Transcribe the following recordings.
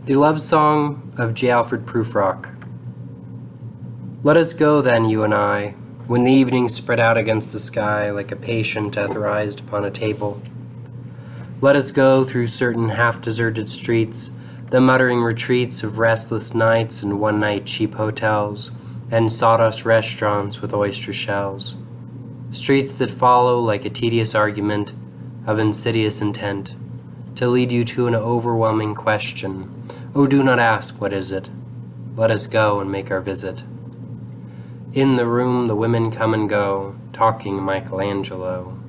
The Love Song of J. Alfred Prufrock. Let us go then, you and I, when the evening spread out against the sky like a patient etherized upon a table. Let us go through certain half-deserted streets, the muttering retreats of restless nights and one-night cheap hotels, and sawdust restaurants with oyster shells. Streets that follow like a tedious argument of insidious intent, to lead you to an overwhelming question. Oh, do not ask, what is it? Let us go and make our visit. In the room the women come and go, talking Michelangelo.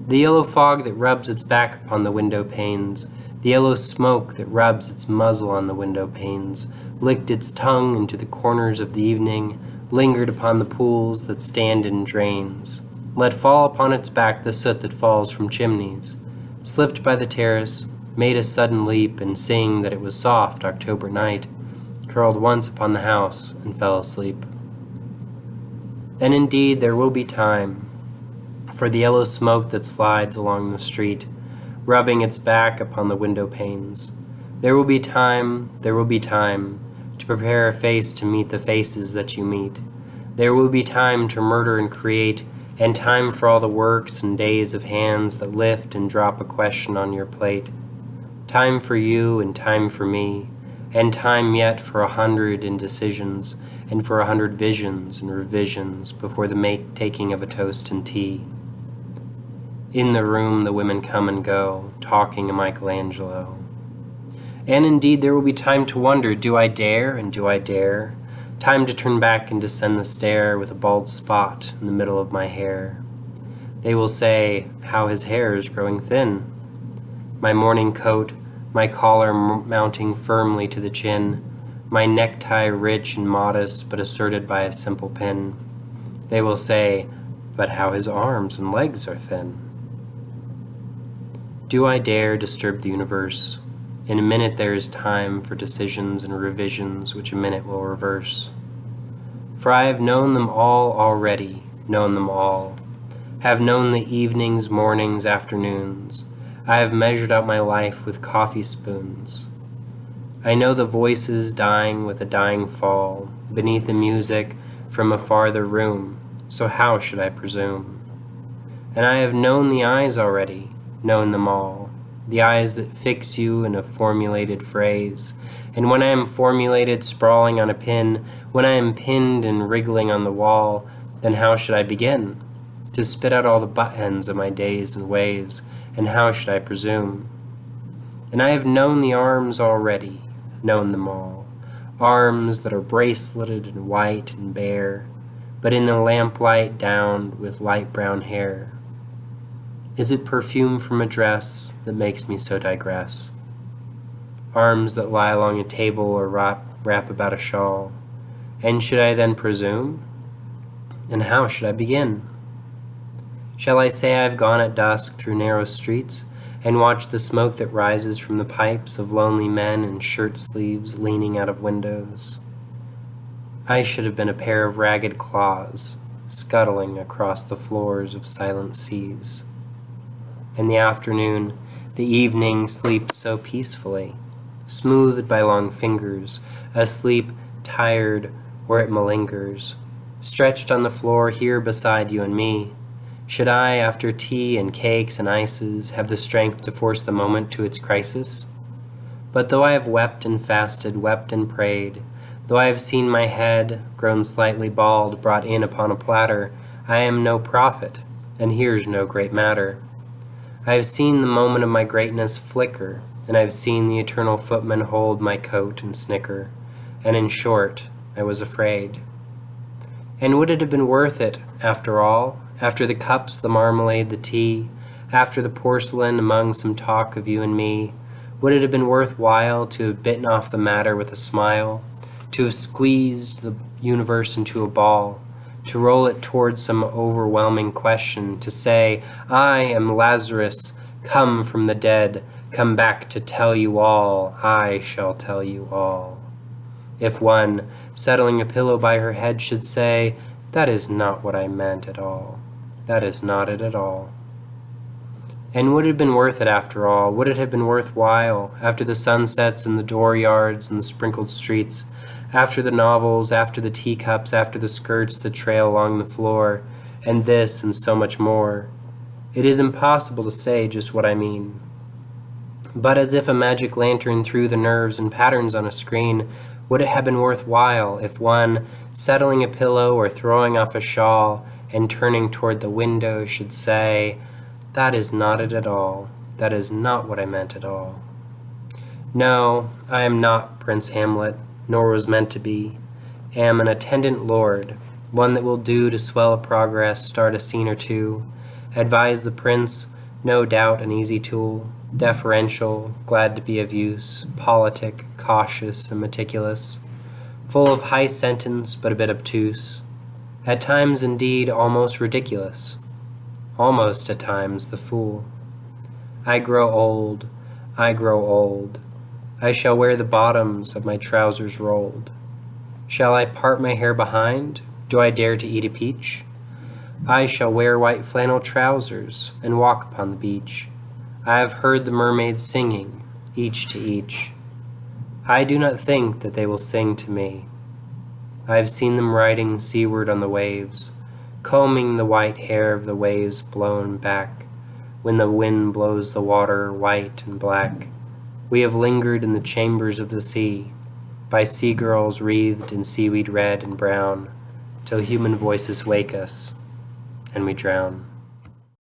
The yellow fog that rubs its back upon the window panes, the yellow smoke that rubs its muzzle on the window panes, licked its tongue into the corners of the evening, lingered upon the pools that stand in drains, let fall upon its back the soot that falls from chimneys, slipped by the terrace, made a sudden leap, and seeing that it was soft October night, curled once upon the house and fell asleep. And indeed there will be time for the yellow smoke that slides along the street, rubbing its back upon the window panes. There will be time to prepare a face to meet the faces that you meet. There will be time to murder and create, and time for all the works and days of hands that lift and drop a question on your plate. Time for you and time for me, and time yet for 100 indecisions, and for 100 visions and revisions before the taking of a toast and tea. In the room the women come and go, talking Michelangelo. And indeed there will be time to wonder, do I dare and do I dare? Time to turn back and descend the stair with a bald spot in the middle of my hair. They will say, how his hair is growing thin. My morning coat, my collar mounting firmly to the chin, my necktie rich and modest but asserted by a simple pin. They will say, but how his arms and legs are thin. Do I dare disturb the universe? In a minute there is time for decisions and revisions which a minute will reverse. For I have known them all already, known them all, have known the evenings, mornings, afternoons. I have measured out my life with coffee spoons. I know the voices dying with a dying fall, beneath the music from a farther room, so how should I presume? And I have known the eyes already, known them all, the eyes that fix you in a formulated phrase. And when I am formulated sprawling on a pin, when I am pinned and wriggling on the wall, then how should I begin? To spit out all the butt-ends of my days and ways, and how should I presume? And I have known the arms already, known them all, arms that are braceleted and white and bare, but in the lamplight downed with light brown hair. Is it perfume from a dress that makes me so digress? Arms that lie along a table or wrap about a shawl, and should I then presume? And how should I begin? Shall I say I've gone at dusk through narrow streets, and watched the smoke that rises from the pipes of lonely men in shirt sleeves leaning out of windows? I should have been a pair of ragged claws, scuttling across the floors of silent seas. In the afternoon, the evening sleeps so peacefully, smoothed by long fingers, asleep, tired, where it malingers, stretched on the floor here beside you and me. Should I, after tea and cakes and ices, have the strength to force the moment to its crisis? But though I have wept and fasted, wept and prayed, though I have seen my head, grown slightly bald, brought in upon a platter, I am no prophet, and here's no great matter. I have seen the moment of my greatness flicker, and I have seen the eternal footman hold my coat and snicker, and in short, I was afraid. And would it have been worth it, after all? After the cups, the marmalade, the tea, after the porcelain among some talk of you and me, would it have been worthwhile to have bitten off the matter with a smile, to have squeezed the universe into a ball, to roll it towards some overwhelming question, to say, I am Lazarus, come from the dead, come back to tell you all, I shall tell you all. If one, settling a pillow by her head, should say, that is not what I meant at all. That is not it at all. And would it have been worth it after all? Would it have been worthwhile after the sunsets and the dooryards and the sprinkled streets, after the novels, after the teacups, after the skirts that trail along the floor, and this and so much more? It is impossible to say just what I mean. But as if a magic lantern threw the nerves and patterns on a screen, would it have been worthwhile if one, settling a pillow or throwing off a shawl and turning toward the window, should say, "That is not it at all. That is not what I meant at all." No, I am not Prince Hamlet, nor was meant to be. Am an attendant lord, one that will do to swell a progress, start a scene or two, advise the prince, no doubt an easy tool, deferential, glad to be of use, politic, cautious, and meticulous, full of high sentence but a bit obtuse, at times indeed almost ridiculous, almost at times the fool. I grow old, I grow old. I shall wear the bottoms of my trousers rolled. Shall I part my hair behind? Do I dare to eat a peach? I shall wear white flannel trousers and walk upon the beach. I have heard the mermaids singing, each to each. I do not think that they will sing to me. I have seen them riding seaward on the waves, combing the white hair of the waves blown back, when the wind blows the water white and black. We have lingered in the chambers of the sea, by sea-girls wreathed in seaweed red and brown, till human voices wake us, and we drown.